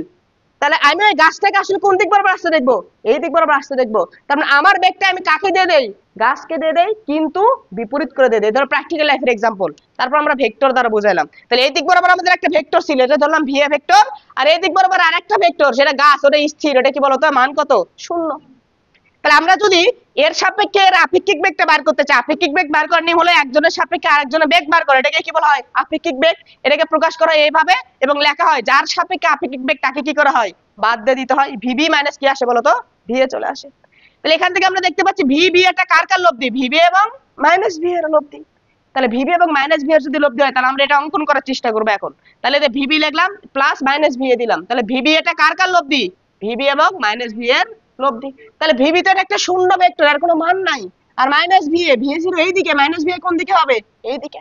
তাহলে আমি ওই গাছটাকে আসলে কোন দিক বরাবর আসতে দেখবো? এই দিক বরাবর আসতে দেখবো। তার মানে আমার বেগটা আমি কাকে দিয়ে দেই? গাছকে দিয়ে দেই, কিন্তু বিপরীত করে দিয়ে দেই। ধরো প্র্যাকটিক্যাল লাইফের এক্সাম্পল, তারপর আমরা ভেক্টর দ্বারা বুঝাইলাম। তাহলে এই দিক বরাবর আমাদের একটা ভেক্টর ছিল, এটা ধরলাম ভিএ ভেক্টর, আর এই দিক বরাবর আরেকটা ভেক্টর, সেটা গাছ, ওটা স্থির, ওটা কি বলতো? মান কত? শূন্য। তাহলে আমরা যদি এর সাপেক্ষে এর আপেক্ষিক বেগটা বার করতে চাই, আপেক্ষিক বেগ বার করার নিয়ম হলো একজনের সাপেক্ষে আরেকজনের বেগ বার করা, এটাকে কি বলা হয়? আপেক্ষিক বেগ। এটাকে প্রকাশ করা হয় এইভাবে এবং লেখা হয় যার সাপেক্ষে আপেক্ষিক বেগ তাকে কি করা হয়? বাদ দিয়ে দিতে হয়। ভিবি মাইনাস কি আসে বলতো? ভিএ চলে আসে। তাহলে এখান থেকে আমরা দেখতে পাচ্ছি ভিবি এটা কার কার লব্ধি? ভিবি এবং মাইনাস ভি এর লব্ধি। তাহলে ভিবি এবং মাইনাস ভি এর যদি লব্ধি হয় তাহলে আমরা এটা অঙ্কন করার চেষ্টা করব এখন। তাহলে এই ভিবি লিখলাম প্লাস মাইনাস ভি এ দিলাম, তাহলে ভিবি এটা কার কার লব্ধি? ভিবি এবং মাইনাস ভি এর লব্ধি। তাহলে ভিবি তো একটা শূন্য ভেক্টর, এর কোনো মান নাই। আর মাইনাস ভিএ, ভিএ ছিল এই দিকে, মাইনাস ভিএ কোন দিকে হবে? এই দিকে।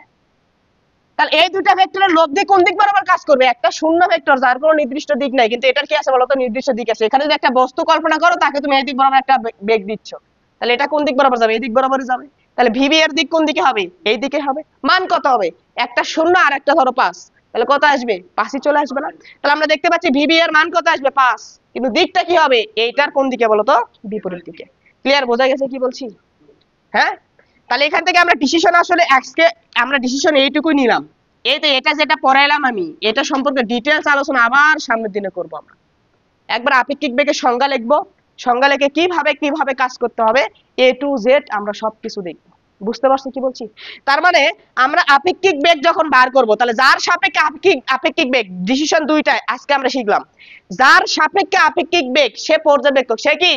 তাহলে এই দুইটা ভেক্টরের লব্ধি কোন দিক বরাবর কাজ করবে? একটা শূন্য ভেক্টর যার কোনো নির্দিষ্ট দিক নাই, কিন্তু এটার কি আছে বলতো? নির্দিষ্ট দিক আছে। এখানে যদি একটা বস্তু কল্পনা করো, তাকে তুমি এই দিক বরাবর একটা বেগ দিচ্ছ, তাহলে এটা কোন দিক বরাবর যাবে? এই দিক বরাবরই যাবে। তাহলে ভিবি এর দিক কোন দিকে হবে? এই দিকে হবে। মান কত হবে? একটা শূন্য আর একটা ধরো 5, তাহলে কত আসবে? 5ই চলে আসবে না? তাহলে আমরা দেখতে পাচ্ছি ভিবি এর মান কত আসবে? 5, কিন্তু দিকটা কি হবে? এইটার কোন দিকে বলতো? বিপরীত দিকে। ক্লিয়ার? বোঝা গেছে কি বলছি? হ্যাঁ। তাহলে এখান থেকে আমরা ডিসিশন আসলে এক্স কে আমরা ডিসিশন এইটুকুই নিলাম। এই তো এটা যেটা পড়াইলাম আমি, এটা সম্পর্কে ডিটেইলস আলোচনা আবার সামনের দিনে করব আমরা। একবার আপেক্ষিক বেগের সংজ্ঞা লিখবো, সংজ্ঞা লিখে কিভাবে কাজ করতে হবে এ টু জেড আমরা সবকিছু দেখব। বুঝতে পারছো কি বলছি? তার মানে আমরা আপেক্ষিক বেগ যখন বার করব, তাহলে যার সাপেক্ষে আপেক্ষিক বেগ ডিসিশন দুইটাই আজকে আমরা শিখলাম। যার সাপেক্ষে আপেক্ষিক বেগ সে পর্যবেক্ষক। সে কি?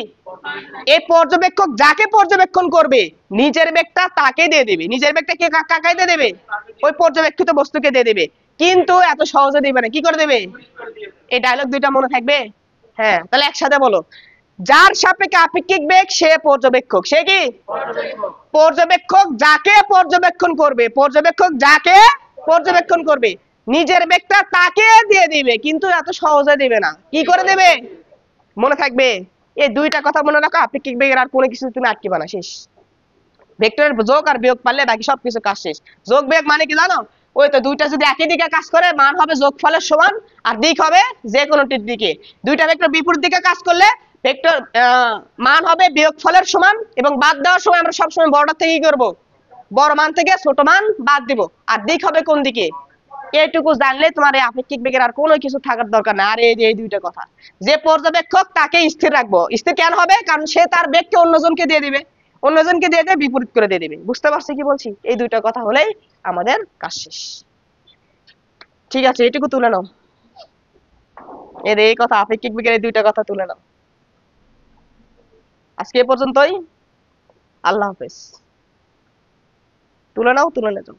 এই পর্যবেক্ষক যাকে পর্যবেক্ষণ করবে নিজের বেগটা তাকে দিয়ে দেবে। নিজের বেগটা কে কাকে দিয়ে দেবে? ওই পর্যবেক্ষিত বস্তুকে দিয়ে দেবে। কিন্তু এত সহজে দিবে না। কি করে দেবে? এই ডায়লগ দুইটা মনে থাকবে? হ্যাঁ, তাহলে একসাথে বলো। যার সাপেক্ষে আপেক্ষিক বেগ সে পর্যবেক্ষক। সে কি? পর্যবেক্ষক যাকে পর্যবেক্ষণ করবে, পর্যবেক্ষক যাকে পর্যবেক্ষণ করবে নিজের বেগটা তাকে দিয়ে দিবে, কিন্তু এত সহজে দিবে না। কি করে দেবে? মনে থাকবে। এই দুইটা কথা মনে রাখো, আপেক্ষিক বেগের আর কোনো কিছু তুমি আটকিবা না। শেষ। ভেক্টরের যোগ আর বিয়োগ পারলে বাকি সবকিছু কাজ শেষ। যোগ বিয়োগ মানে কি জানো? ওই তো দুইটা যদি একই দিকে কাজ করে মান হবে যোগফলের সমান, আর দিক হবে যে কোনোটির দিকে। দুইটা ভেক্টর বিপরীত দিকে কাজ করলে ভেক্টর মান হবে বিয়োগফলের সমান, এবং বাদ দেওয়ার সময় আমরা সবসময় বড়টা থেকে কি করব? বড় মান থেকে ছোট মান বাদ দিব, আর দিক হবে কোন দিকে। এইটুকু জানলে তোমার এই আপেক্ষিক বেগের আর কোনো কিছু থাকার দরকার না। আর এই দুইটা কথা, যে পর্যবেক্ষক তাকে স্থির রাখবো। স্থির কেন হবে? কারণ সে তার বেগকে অন্যজনকে দিয়ে দিবে, অন্যজনকে দিয়ে দিয়ে বিপরীত করে দিয়ে দিবে। বুঝতে পারছি কি বলছি? এই দুইটা কথা হলেই আমাদের কাজ শেষ। ঠিক আছে, এইটুকু তুলে নাও। এর এই কথা, আপেক্ষিক বেগের এই দুইটা কথা তুলে নাও। আজকে এ পর্যন্তই। আল্লাহ হাফেজ। তুলে নাও, তুলে নাও।